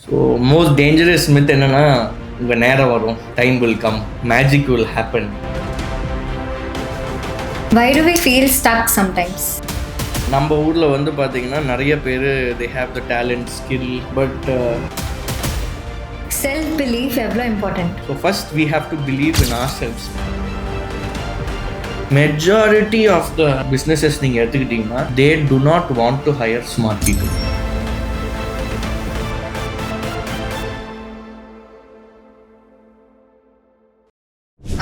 So most dangerous myth என்னென்னா, உங்கள் நேரம் வரும், time will come, magic will happen. Why do we feel stuck sometimes? நம்ம ஊரில் வந்து பார்த்தீங்கன்னா நிறைய பேர் they have the talent skill but self belief எவ்வளோ important. So first we have to believe in our selves. Majority of the businesses நீங்கள் எடுத்துக்கிட்டிங்கன்னா they do not want to hire smart people.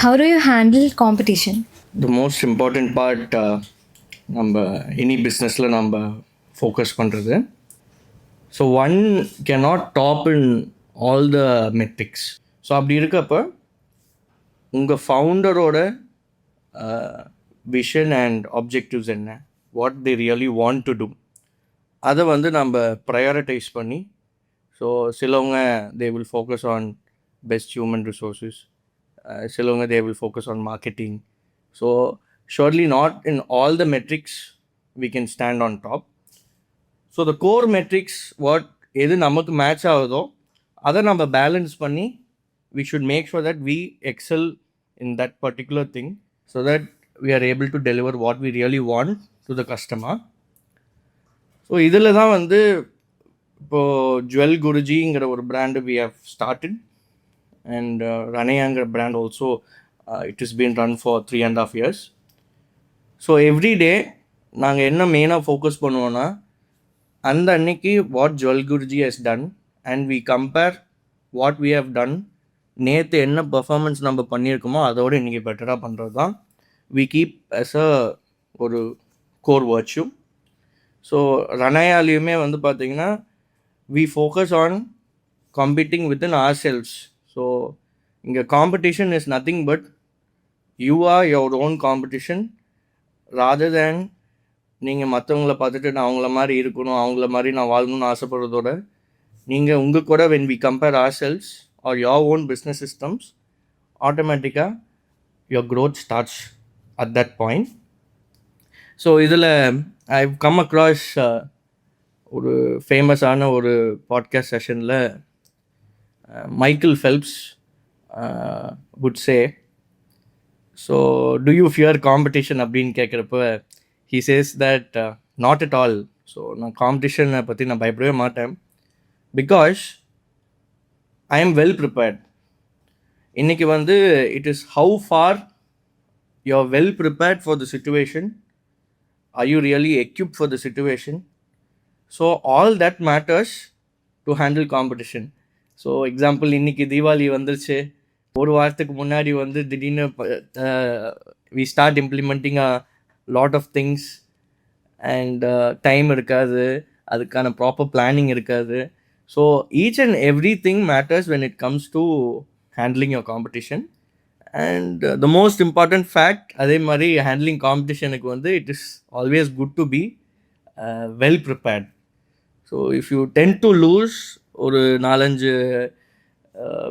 How do you handle competition? The most important part நம்ம any பிஸ்னஸில் நம்ம focus பண்ணுறது. So one cannot top in all the metrics. So அப்படி இருக்கப்போ உங்கள் ஃபவுண்டரோட விஷன் அண்ட் ஆப்ஜெக்டிவ்ஸ் என்ன, what they really want to do, அதை வந்து நம்ம ப்ரையாரிட்டைஸ் பண்ணி. ஸோ சிலவங்க they will focus on best human resources, சிலவங்க they will focus on marketing. So surely not in all the metrics we can stand on top. So the core metrics, what எது நமக்கு match ஆகுதோ அதை நம்ம balance பண்ணி we should make sure that we excel in that particular thing so that we are able to deliver what we really want to the customer. So இதில் தான் வந்து இப்போது ஜுவல்குருஜிங்கிற ஒரு brand we have started. And Ranayangra brand also, it has been run for 3.5 years. So every day நாங்கள் என்ன மெயினாக focus பண்ணுவோன்னா, அந்த அன்னைக்கு what Jewelgurujii has done and we compare what we have done. நேற்று என்ன பர்ஃபார்மன்ஸ் நம்ம பண்ணியிருக்கோமோ அதோடு இன்றைக்கி பெட்டராக பண்ணுறது தான் we keep as a ஒரு கோர் virtue. ஸோ ரனாயாலையுமே வந்து பார்த்திங்கன்னா we focus on competing within ourselves. So இங்கே competition is nothing but you are your own competition rather than நீங்கள் மற்றவங்கள பார்த்துட்டு நான் அவங்கள மாதிரி இருக்கணும், அவங்கள மாதிரி நான் வாழணும்னு ஆசைப்படுறதோட நீங்கள் உங்கள் கூட when we compare our selves your own ஓன் பிஸ்னஸ் சிஸ்டம்ஸ், ஆட்டோமேட்டிக்காக your growth starts at that point. So இதில் ஐ கம் அக்ராஸ் ஒரு ஃபேமஸான ஒரு பாட்காஸ்ட் செஷனில் Michael Phelps would say, so do you fear competition அப்படின்னு கேட்குறப்ப he says that not at all. So நான் காம்படிஷனை பற்றி நான் பயப்படவே மாட்டேன், because I am well prepared. இன்றைக்கி வந்து it is how far you are well prepared for the situation, are you really equipped for the situation. So all that matters to handle competition. So example இன்றைக்கி தீபாவளி வந்துருச்சு, ஒரு வாரத்துக்கு முன்னாடி வந்து திடீர்னு we start implementing a lot of things and time இருக்காது, அதுக்கான proper planning இருக்காது. So each and every thing matters when it comes to handling your competition. And the most important fact, அதே மாதிரி ஹேண்ட்லிங் காம்படிஷனுக்கு வந்து it is always good to be well prepared. So if you tend to lose ஒரு 4-5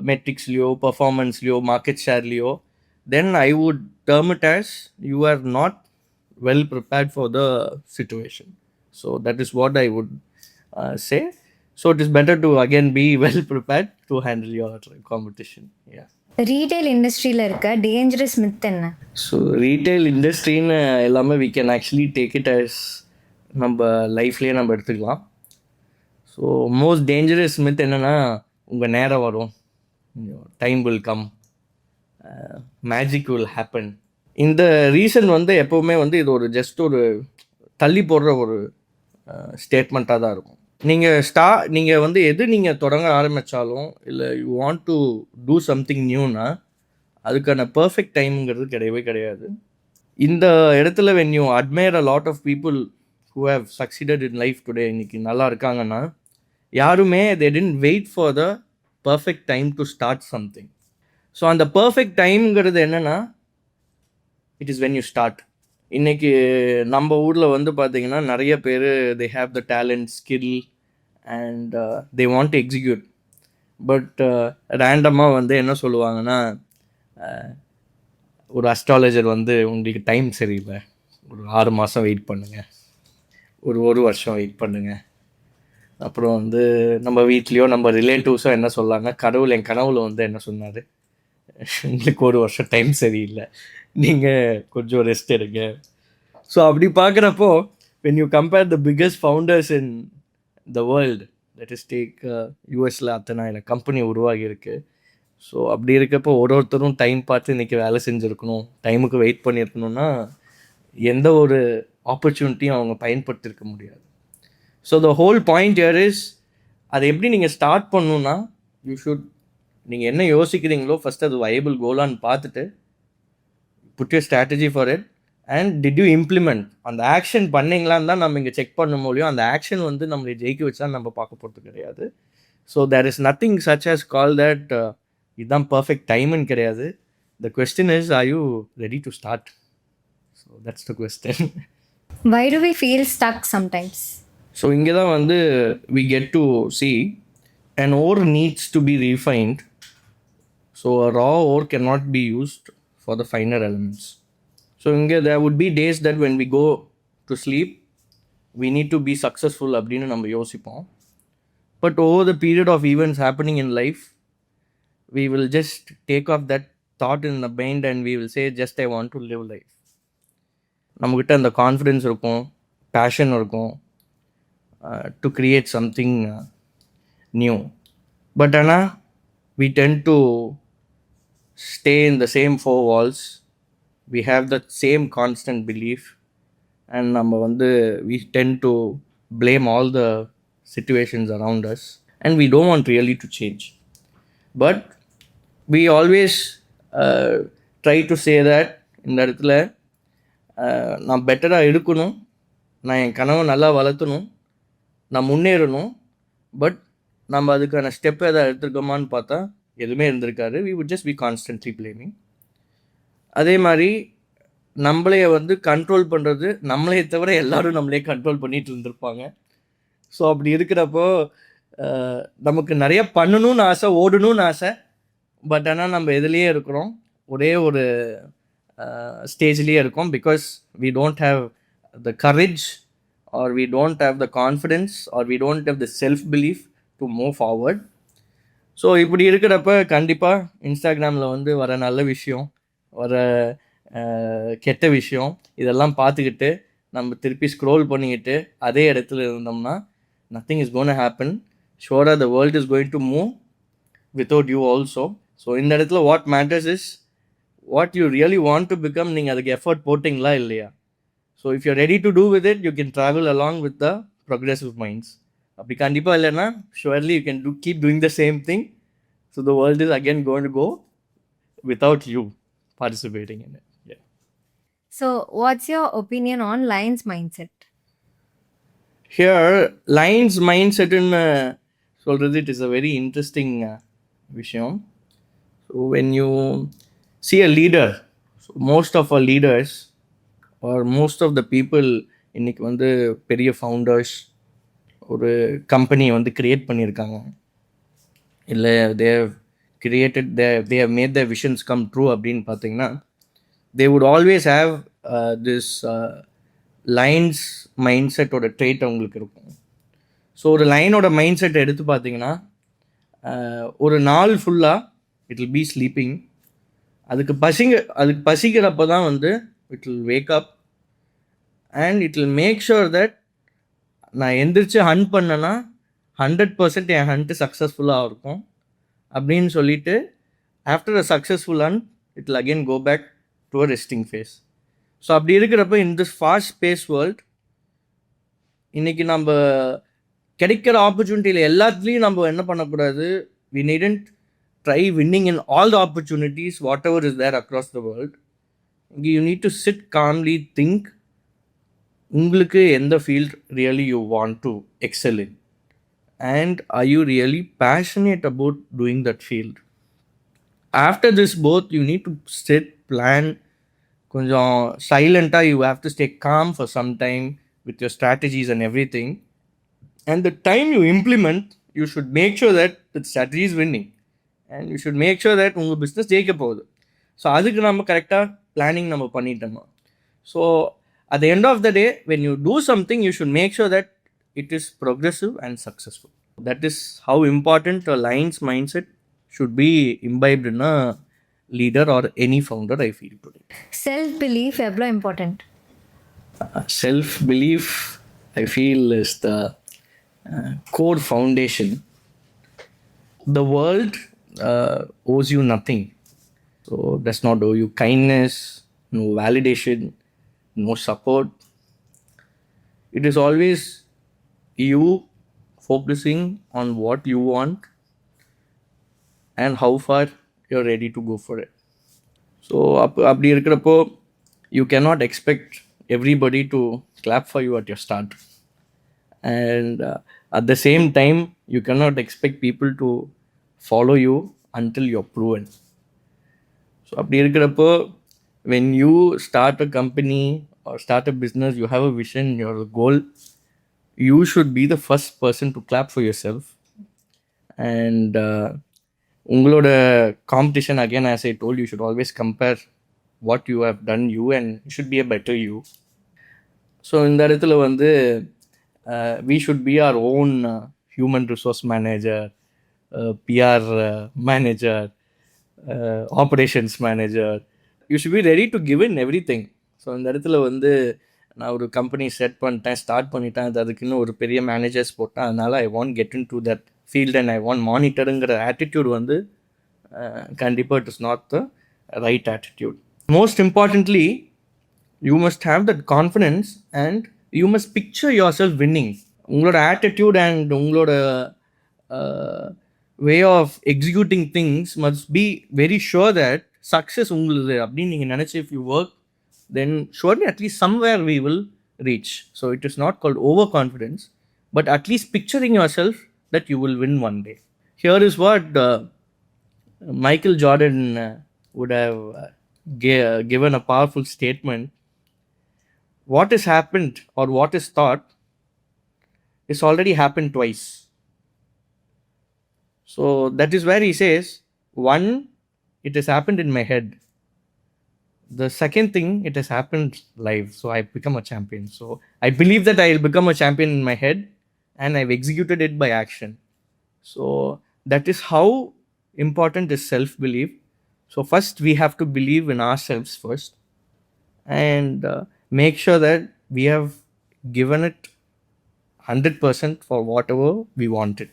மெட்ரிக்ஸ்லையோ பர்ஃபார்மன்ஸ்லையோ market ஷேர்லையோ, then I would term it as you are not well prepared for the situation. So that is what I would say. So it is better to again be well prepared to handle your competition. Retail இண்டஸ்ட்ரியில் இருக்க dangerous myth என்ன? So retail இண்டஸ்ட்ரின்னு எல்லாமே we can actually take it as நம்ம லைஃப்லேயே நம்ம எடுத்துக்கலாம். So most dangerous myth என்னென்னா, உங்கள் நேரம் வரும், time will come, magic will happen. இந்த ரீசன் வந்து எப்போவுமே வந்து இது ஒரு ஜஸ்ட் ஒரு தள்ளி போடுற ஒரு ஸ்டேட்மெண்ட்டாக தான் இருக்கும். நீங்கள் வந்து எது நீங்கள் தொடங்க ஆரம்பித்தாலும் இல்லை you want to do something நியூனா அதுக்கான பர்ஃபெக்ட் டைமுங்கிறது கிடையவே கிடையாது. இந்த இடத்துல when you admire a lot of people who have succeeded in life today, இன்னைக்கு நல்லா இருக்காங்கன்னா யாருமே they didn't wait for the perfect time to start something. So அந்த பர்ஃபெக்ட் டைம்ங்கிறது என்னென்னா, it is when you start. இன்றைக்கி நம்ம ஊரில் வந்து பார்த்திங்கன்னா நிறைய பேர் they have the talent skill and they want to execute. But ரேண்டமாக வந்து என்ன சொல்லுவாங்கன்னா, ஒரு அஸ்ட்ராலஜர் வந்து உங்களுக்கு டைம் சரியில்லை, ஒரு 6 மாதம் வெயிட் பண்ணுங்கள், ஒரு வருஷம் வெயிட் பண்ணுங்கள், அப்புறம் வந்து நம்ம வீட்லேயோ நம்ம ரிலேட்டிவ்ஸோ என்ன சொல்லாங்க, கடவுள் என் கனவுல வந்து என்ன சொன்னார், உங்களுக்கு ஒரு வருஷம் டைம் சரியில்லை, நீங்கள் கொஞ்சம் ரெஸ்ட் எடுங்க. ஸோ அப்படி பார்க்குறப்போ when you compare the biggest founders in the world, let us take யூஎஸில் அத்தனை கம்பெனி உருவாகி இருக்கு. ஸோ அப்படி இருக்கப்போ ஒருத்தரும் டைம் பார்த்து இன்றைக்கி வேலை செஞ்சுருக்கணும், டைமுக்கு வெயிட் பண்ணியிருக்கணும்னா எந்த ஒரு ஆப்பர்ச்சுனிட்டியும் அவங்க பயன்படுத்தியிருக்க முடியாது. So the whole point here is, அதை எப்படி நீங்கள் ஸ்டார்ட் பண்ணணுன்னா, யூ ஷுட், நீங்கள் என்ன யோசிக்கிறீங்களோ ஃபஸ்ட் அது வயபிள் கோலான்னு பார்த்துட்டு put your strategy for it and did you implement. அந்த ஆக்ஷன் பண்ணிங்களான்னு தான் நம்ம இங்கே செக் பண்ண முடியும். அந்த ஆக்ஷன் வந்து நம்மளை ஜெயிக்க வச்சா நம்ம பார்க்க போகிறது கிடையாது. So there is nothing such as call that இதுதான் பர்ஃபெக்ட் டைம்னு கிடையாது. The question is, are you ready to start? So that's the question. Why do we feel stuck sometimes? ஸோ இங்கே தான் வந்து we get to see an ore needs to be refined. So a raw ore cannot be used for the finer elements. So இங்கே there would be days that when we go to sleep, we need to be successful அப்படின்னு நம்ம யோசிப்போம். But over the period of events happening in life, we will just take off that thought in the mind and we will say, just I want to live life. நம்மக்கிட்ட அந்த confidence இருக்கும், fashion இருக்கும், to create something new. But ஆனால் we tend to stay in the same four walls. We have that same constant belief and நம்ம வந்து we tend to blame all the situations around us and we don't want really to change. But we always try to say that இந்த இடத்துல நான் பெட்டராக இருக்கணும், நான் என் கனவை நல்லா வளர்த்தணும், நான் முன்னேறணும். பட் நம்ம அதுக்கான ஸ்டெப் எதாவது எடுத்துருக்கோமான்னு பார்த்தா எதுவுமே இருந்திருக்காரு. we would just be constantly blaming. அதே மாதிரி நம்மளைய வந்து கண்ட்ரோல் பண்ணுறது நம்மளையே தவிர எல்லோரும் நம்மளே கண்ட்ரோல் பண்ணிகிட்டு இருந்திருப்பாங்க. ஸோ அப்படி இருக்கிறப்போ நமக்கு நிறைய பண்ணணும்னு ஆசை, ஓடணும்னு ஆசை. பட் ஆனால் நம்ம எதுலேயே இருக்கிறோம், ஒரே ஒரு ஸ்டேஜ்லேயே இருக்கோம். Because we don't have the courage or we don't have the confidence or we don't have the self belief to move forward. So இப்படி இருக்கிறப்ப கண்டிப்பாக இன்ஸ்டாகிராமில் வந்து வர நல்ல விஷயம், வர கெட்ட விஷயம் இதெல்லாம் பார்த்துக்கிட்டு நம்ம திருப்பி ஸ்க்ரோல் பண்ணிக்கிட்டு அதே இடத்துல இருந்தோம்னா nothing is going to happen. Sure, the world is going to move without you also. So இந்த இடத்துல what matters is what you really want to become. நீங்கள் அதுக்கு எஃபர்ட் போட்டிங்களா இல்லையா? So if you ready to do with it, you can travel along with the progressive minds. அப்படி கண்டிப்பாக இல்லைன்னா surely you can keep doing the same thing. So the world is again going to go without you participating in it. Yeah. So what's your opinion on Lion's mindset? Here, Lion's mindset in சொல்கிறது, it is a very interesting விஷயம். So when you see a leader, so most of our leaders or most of the people இன்றைக்கி வந்து பெரிய founders ஒரு company வந்து create பண்ணியிருக்காங்க, இல்லை they've created they have made the visions come true அப்படின்னு பார்த்தீங்கன்னா, they would always have this lines mind செட்டோட ட்ரேட் அவங்களுக்கு இருக்கும். ஸோ ஒரு லைனோட மைண்ட் செட்டை எடுத்து பார்த்தீங்கன்னா, ஒரு நாள் ஃபுல்லாக இட் வில் பி ஸ்லீப்பிங். அதுக்கு பசிக்கிறப்ப தான் வந்து it will wake up and it will make sure that நான் எந்திரிச்சு ஹண்ட் பண்ணேன்னா 100% என் ஹண்ட்டு சக்ஸஸ்ஃபுல்லாக இருக்கும் அப்படின்னு சொல்லிட்டு after a successful hunt it will again go back to a resting phase. So அப்படி இருக்கிறப்ப in this fast space world இன்றைக்கி நம்ம கிடைக்கிற ஆப்பர்ச்சுனிட்டியில் எல்லாத்துலேயும் நம்ம என்ன பண்ணக்கூடாது, we needn't try winning in all the opportunities whatever is there across the world. You need to sit calmly, think உங்களுக்கு எந்த field really you want to XL in and are you really passionate about doing that field. After this both you need to sit, plan, கொஞ்சம் சைலண்ட்டாக you have to stay calm for some time with your strategies and everything. And the time you implement, you should make sure that the strategy is winning. And you should make sure that உங்கள் business ஜெயிக்க போகுது. So அதுக்கு நம்ம கரெக்டாக planning நம்ம பண்ணிட்டோமா. So at the end of the day, when you do something, you should make sure that it is progressive and successful. That is how important a lion's mindset should be imbibed in a leader or any founder, I feel today. Self belief எவ்வளோ important? Self belief, I feel, is the core foundation. The world owes you nothing, so does not owe you kindness, no validation, no support. It is always you focusing on what you want and how far you're ready to go for it. So அப்படி இருக்கிறப்போ you cannot expect everybody to clap for you at your start, and at the same time you cannot expect people to follow you until you're proven. So அப்படி இருக்கிறப்போ when you start a company or start a business, you have a vision, you have a goal, you should be the first person to clap for yourself. And உங்களோட competition, again, as I told you, should always compare what you have done you, and you should be a better you. So இந்த இடத்துல வந்து we should be our own human resource manager, PR manager, operations manager. You should be ready to give in everything. So இந்த இடத்துல வந்து நான் ஒரு company set பண்ணிட்டேன், start பண்ணிட்டேன், அது அதுக்குன்னு ஒரு பெரிய மேனேஜர்ஸ் போட்டேன், அதனால் I want get in to that field and I want மானிட்டருங்கிற ஆட்டிடியூட் வந்து கண்டிப்பாக it is not the right attitude. Most importantly, you must have that confidence and you must picture yourself winning. உங்களோட attitude and உங்களோட way of executing things must be very sure that success உங்களுது அப்படின்னு நீங்கள் நினச்சி, if you work, then surely at least somewhere we will reach. So it is not called overconfidence, but at least picturing yourself that you will win one day. Here is what Michael Jordan would have given a powerful statement. What has happened or what is thought is already happened twice. So that is where he says, one, it has happened in my head. The second thing, it has happened live. So I become a champion. So I believe that I will become a champion in my head, and I've executed it by action. So that is how important is self-belief. So first we have to believe in ourselves first, and make sure that we have given it 100% for whatever we wanted.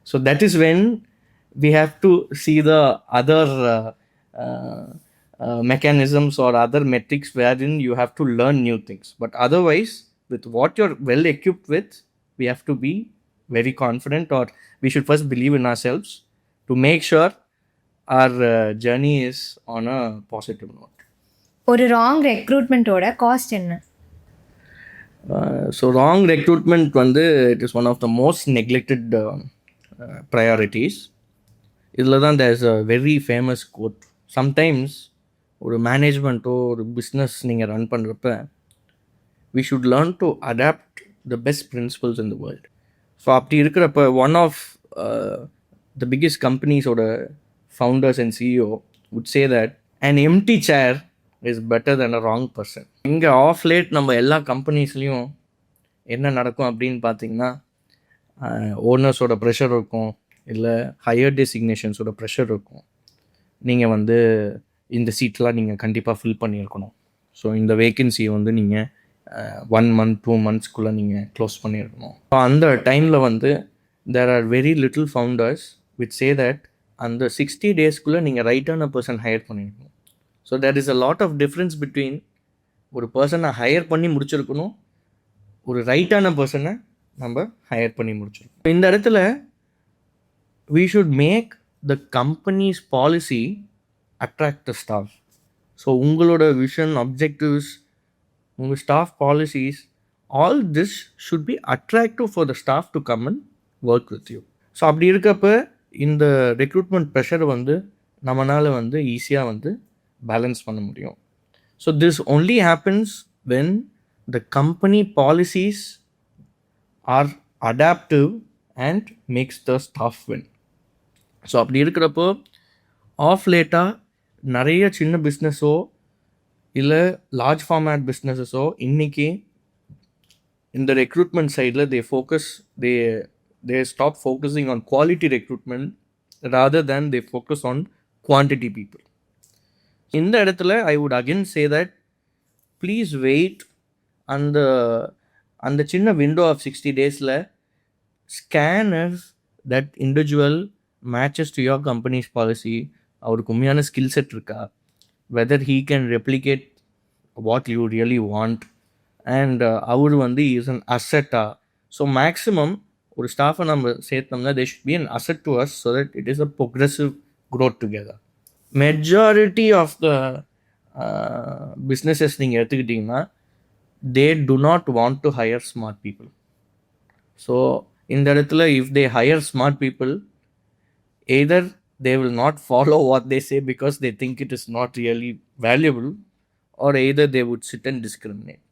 So that is when we have to see the other mechanisms or other metrics wherein you have to learn new things. But otherwise, with what you're well equipped with, we have to be very confident, or we should first believe in ourselves to make sure our journey is on a positive note. ஒரு wrong ரெக்ரூட்மெண்ட்டோட cost என்ன? So wrong recruitment வந்து it is one of the most neglected priorities. இதில் தான் there is a very famous quote. Sometimes ஒரு மேனேஜ்மெண்ட்டோ ஒரு business நீங்கள் ரன் பண்ணுறப்ப we should learn to adapt the best principles in the world. So அப்படி இருக்கிறப்ப ஒன் ஆஃப் the biggest companies-ஓட founders and CEO would say that an empty chair is better than a wrong person. இங்கே of late நம்ம எல்லா கம்பெனிஸ்லேயும் என்ன நடக்கும் அப்படின்னு பார்த்தீங்கன்னா, ஓனர்ஸோட ப்ரெஷர் இருக்கும், இல்லை ஹையர் டெசிக்னேஷன்ஸோட ப்ரெஷர் இருக்கும். நீங்கள் வந்து இந்த சீட்லாம் நீங்கள் கண்டிப்பாக ஃபில் பண்ணியிருக்கணும். ஸோ இந்த வேக்கன்சியை வந்து நீங்கள் 1 month 2 monthsக்குள்ளே நீங்கள் க்ளோஸ் பண்ணியிருக்கணும். ஸோ அந்த டைமில் வந்து there are very little founders which say that அந்த 60 daysக்குள்ளே நீங்கள் ரைட்டான பர்சன் ஹையர் பண்ணியிருக்கணும். So there is a lot of difference between ஒரு பர்சனை ஹையர் பண்ணி முடிச்சிருக்கணும், ஒரு ரைட்டான பர்சனை நம்ம ஹையர் பண்ணி முடிச்சிருக்கோம். இந்த இடத்துல we should make the company's policy attract the staff. So உங்களோட விஷன், அப்ஜெக்டிவ்ஸ், உங்கள் staff policies, all this should be attractive for the staff to come and work with you. So அப்படி இருக்கப்ப இந்த ரெக்ரூட்மெண்ட் ப்ரெஷரை வந்து நம்மளால் வந்து ஈஸியாக வந்து பேலன்ஸ் பண்ண முடியும். So this only happens when the company policies R adaptive and makes the staff win. So அப்படி இருக்கிறப்போ ஆஃப் லேட்டாக நிறைய சின்ன பிஸ்னஸோ இல்லை லார்ஜ் ஃபார்மேட் பிஸ்னஸஸோ இன்றைக்கி in the recruitment side, they stop focusing on quality recruitment rather than they focus on quantity people. இந்த இடத்துல I would again say that please wait அந்த அந்த சின்ன window of 60 daysல scan if that individual matches to your company's policy. அவருக்கு உண்மையான skill set இருக்கா, whether he can replicate what you really want, and அவர் வந்து is an asset. So maximum ஒரு ஸ்டாஃபை நம்ம சேர்த்தோம்னா they should be an asset to us so that it is a progressive growth together. Majority of the businesses நீங்கள் எடுத்துக்கிட்டிங்கன்னா they do not want to hire smart people. So இந்த இடத்துல if they hire smart people, either they will not follow what they say because they think it is not really valuable, or either they would sit and discriminate.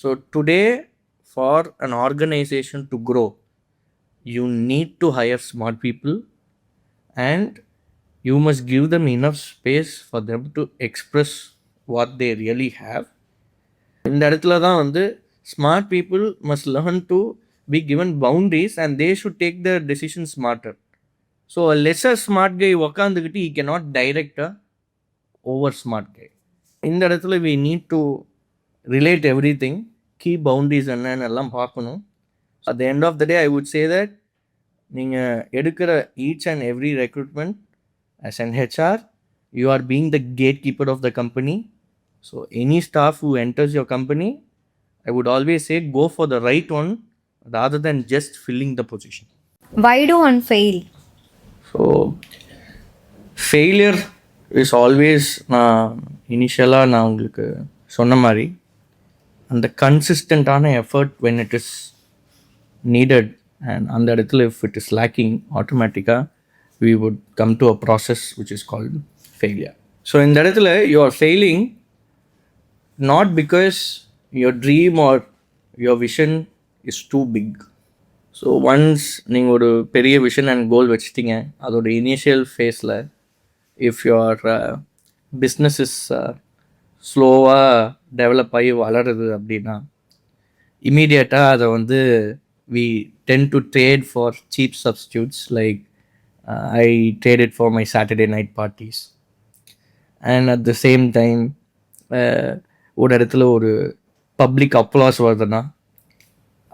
So today, for an organization to grow, you need to hire smart people and you must give them enough space for them to express what they really have. இந்த இடத்துல தான் வந்து smart people must learn to be given boundaries and they should take their decisions smarter. So a lesser smart guy உக்காந்துக்கிட்டு he cannot direct a over smart guy. இந்த இடத்துல we need to relate everything, key boundaries என்னன்னு எல்லாம் பார்க்கணும். At the end of the day, I would say that நீங்கள் எடுக்கிற each and every recruitment as an HR, you are being the gatekeeper of the company. So any staff who enters your company, I would always say go for the right one rather than just filling the position. Why do one fail? So failure is always இனிஷியலாக நான் உங்களுக்கு சொன்ன மாதிரி அந்த கன்சிஸ்டண்ட்டான effort when it is needed, and அந்த இடத்துல if it is lacking, automatically we would come to a process which is called failure. So இந்த இடத்துல you are failing not because your dream or your vision is too big. So once நீங்கள் ஒரு பெரிய vision and கோல் வச்சுட்டிங்க, அதோட initial ஃபேஸில் if your business is ஸ்லோவாக develop ஆகி வளருது அப்படின்னா இமீடியட்டாக அதை வந்து we tend to trade for cheap substitutes like I traded for my Saturday night parties, and at the same time ஒரு இடத்துல ஒரு பப்ளிக் அப்ளாஸ் வருதுன்னா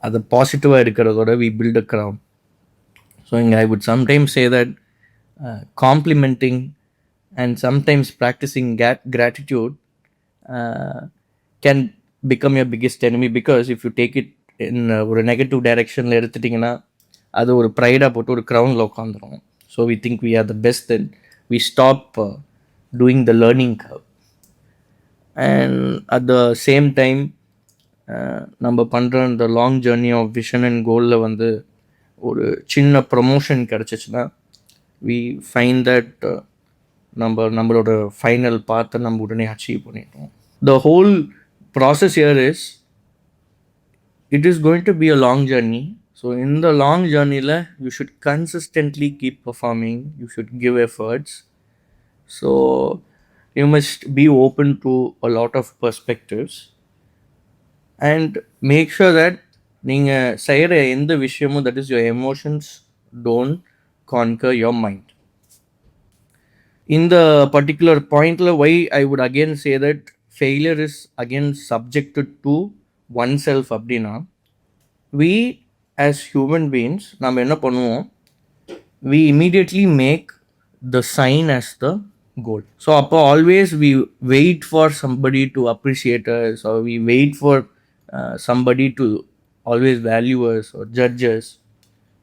அதை பாசிட்டிவாக இருக்கிறதோட we build a crown. So I would sometimes say that complimenting and sometimes practicing gratitude can become your biggest enemy, because if you take it in ஒரு negative டைரெக்ஷனில் எடுத்துட்டிங்கன்னா அது ஒரு ப்ரைடாக போட்டு ஒரு க்ரௌனில் உட்காந்துரும். So we think we are the best and we stop doing the learning curve. And at the same time நம்ம பண்ணுற இந்த long journey of vision and கோலில் வந்து ஒரு சின்ன ப்ரொமோஷன் கிடச்சிச்சின்னா we find that நம்மளோட ஃபைனல் பார்த்து நம்ம உடனே அச்சீவ் பண்ணிட்டோம். The whole process here is it is going to be a long journey. So in the long journey you should consistently keep performing, you should give efforts. So you must be open to a lot of perspectives and make sure that நீங்கள் செய்கிற எந்த விஷயமும், that is your emotions, don't conquer your mind. In the particular point, why I would again say that failure is again subjected to oneself அப்படின்னா, we as human beings நம்ம என்ன பண்ணுவோம், we immediately make the sign as the goal. So அப்போ always we wait for somebody to appreciate us, or we wait for somebody to always value us or judge us.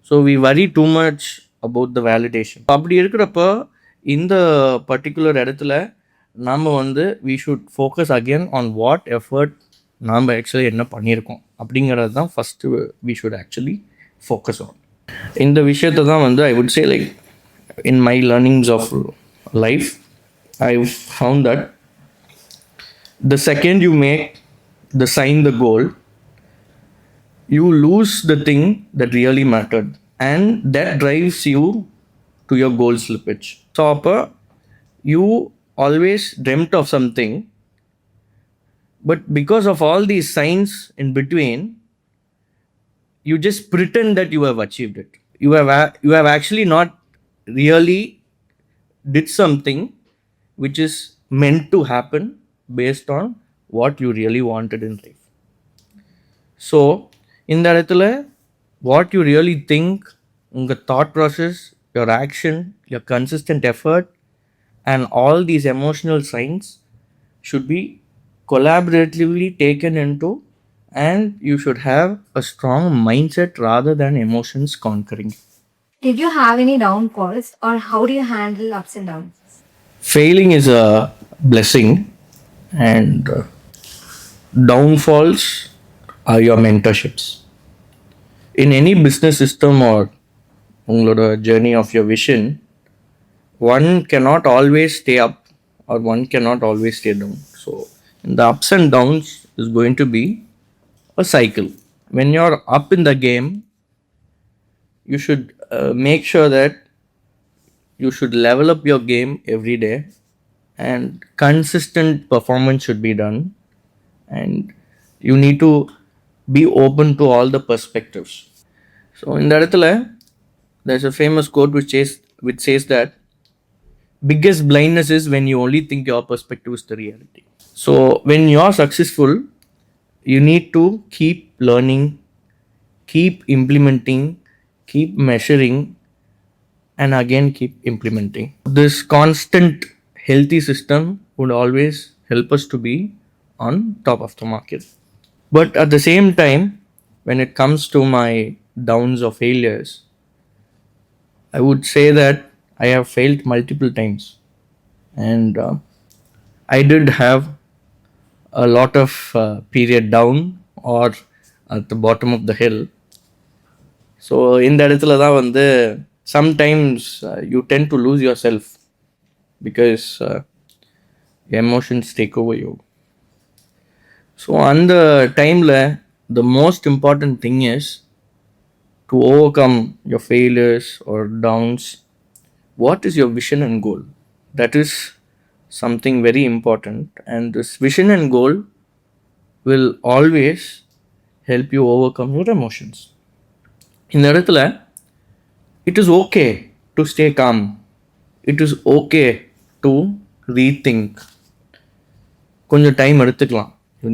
So we worry too much about the validation. அப்படி இருக்கிறப்போ இந்த particular இடத்துல நாம் வந்து we should focus again on what effort நாம் actually என்ன பண்ணியிருக்கோம் அப்படிங்கிறது தான் first we should actually focus on. இந்த விஷயத்தை தான் வந்து I would say, like, in my learnings of life, I found that the second you make the sign the goal, you lose the thing that really mattered, and that drives you to your goal slippage. So you always dreamt of something, but because of all these signs in between, you just pretend that you have achieved it. You have actually not really did something which is meant to happen based on what you really wanted in life. So இந்த இடத்துல what you really think, உங்கள் thought process, your action, your consistent effort, and all these emotional signs should be collaboratively taken into, and you should have a strong mindset rather than emotions conquering. Did you have any downfalls or how do you handle ups and downs? Failing is a blessing, and downfalls are your mentorships. In any business system or உங்களோட journey of your vision, one cannot always stay up or one cannot always stay down. So the ups and downs is going to be a cycle. When you're up in the game, you should make sure that you should level up your game every day, and consistent performance should be done, and you need to be open to all the perspectives. So in the இடத்துல there's a famous quote which says that biggest blindness is when you only think your perspective is the reality. So when you're successful, you need to keep learning, keep implementing, keep measuring, and again keep implementing. This constant healthy system would always help us to be on top of the market. But at the same time, when it comes to my downs or failures, I would say that I have failed multiple times, and I did have a lot of period down or at the bottom of the hill. So இந்த இடத்துல தான் வந்து sometimes you tend to lose yourself because emotions take over you. So அந்த டைமில் the most important thing is to overcome your failures or downs. What is your vision and goal? That is something very important, and this vision and goal will always help you overcome your emotions. இந்த இடத்துல it is okay to stay calm, it is okay to rethink. கொஞ்சம் time எடுத்துக்கலாம். you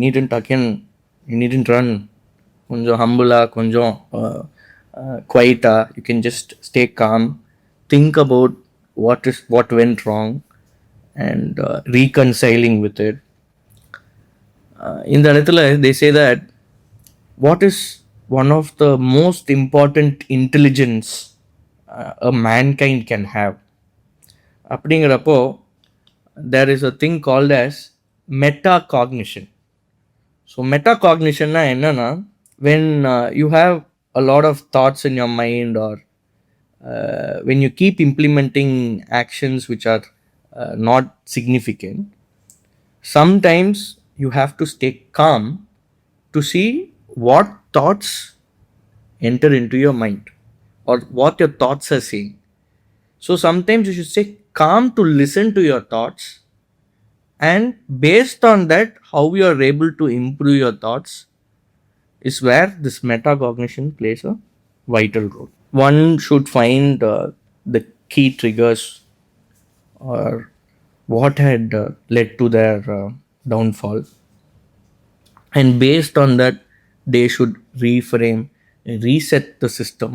needn't run. கொஞ்சம் ஹம்பிளாக, கொஞ்சம் குவைட்டாக, you can just stay calm, think about what went wrong, and reconciling with it. In the இடத்துல they say that what is one of the most important intelligence a mankind can have. அப்படிங்கிறப்போ there is a thing called as metacognition. So metacognition என்னன்னா, when you have a lot of thoughts in your mind, or when you keep implementing actions which are not significant, sometimes you have to stay calm to see what thoughts enter into your mind or what your thoughts are saying. So sometimes you should stay calm to listen to your thoughts, and based on that, how you are able to improve your thoughts is where this metacognition plays a vital role. One should find the key triggers or what had led to their downfall, and based on that they should reframe and reset the system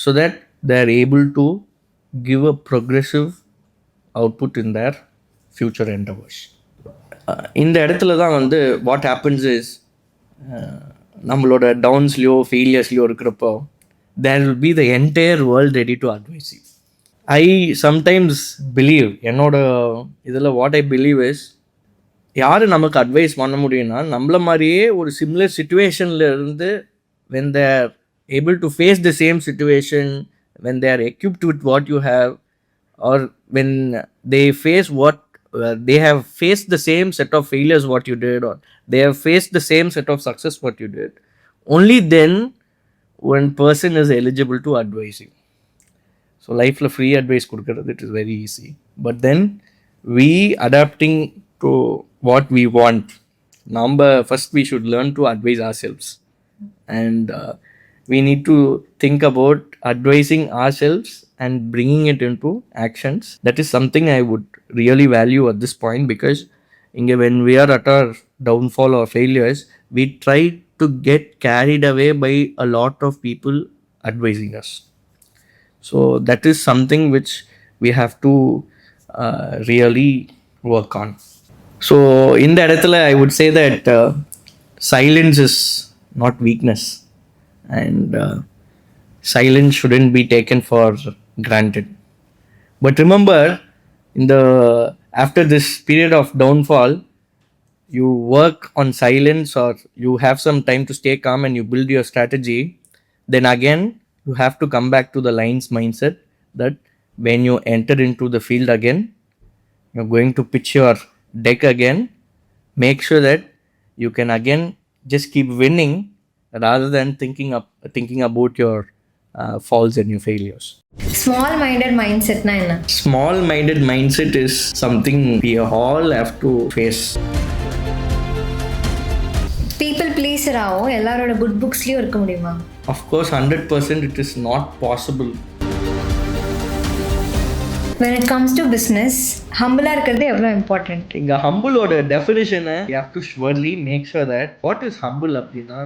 so that they are able to give a progressive output in their future endeavors. இந்த இடத்துல தான் வந்து what happens is, நம்மளோட டவுன்ஸ்லையோ ஃபெயிலியர்ஸ்லையோ இருக்கிறப்போ there will be the entire world ready to advise you. I sometimes believe, என்னோட இதில் what I believe is, யார் நமக்கு அட்வைஸ் பண்ண முடியும்னா, நம்மள மாதிரியே ஒரு சிமிலர் சுச்சுவேஷனில் இருந்து when they are able to face the same situation, when they are equipped with what you have, or when they face what they have faced the same set of failures what you did, or they have faced the same set of success what you did, only then one person is eligible to advise you. So லைஃப்பில் free advice கொடுக்கறது it is very easy, but then we adapting to what we want, நம்ம first we should learn to advise ourselves, and we need to think about advising ourselves and bringing it into actions. That is something I would really value at this point, because when we are at our downfall or failures, we try to get carried away by a lot of people advising us. So that is something which we have to really work on. So in the இடத்துல I would say that silence is not weakness, and silence shouldn't be taken for granted. But remember, in the after this period of downfall, you work on silence, or you have some time to stay calm and you build your strategy, then again you have to come back to the lines mindset, that when you enter into the field again, you're going to pitch your deck again. Make sure that you can again just keep winning, rather than thinking about your faults and your failures. Small minded mindset na enna? Small minded mindset is something we all have to face. People pleaser ஆவோ எல்லாரோட good புக்ஸ்லயும் இருக்க முடியுமா? Of course, 100% it is not possible. When it comes to business, humble இருக்கிறது எவ்வளவு important? இங்க ஹம்பிளோட டெஃபினிஷனை you have to surely make sure that what is humble அப்படின்னா,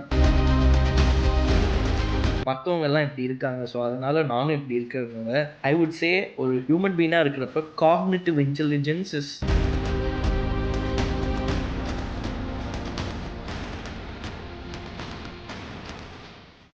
மற்றவங்க எல்லாம் இப்படி இருக்காங்க, ஸோ அதனால நானும் இப்படி இருக்கிறவங்க, ஐ வுட் சே ஒரு ஹியூமன் பீனாக இருக்கிறப்ப காக்னிட்டிவ் இன்டெலிஜென்ஸ் இஸ்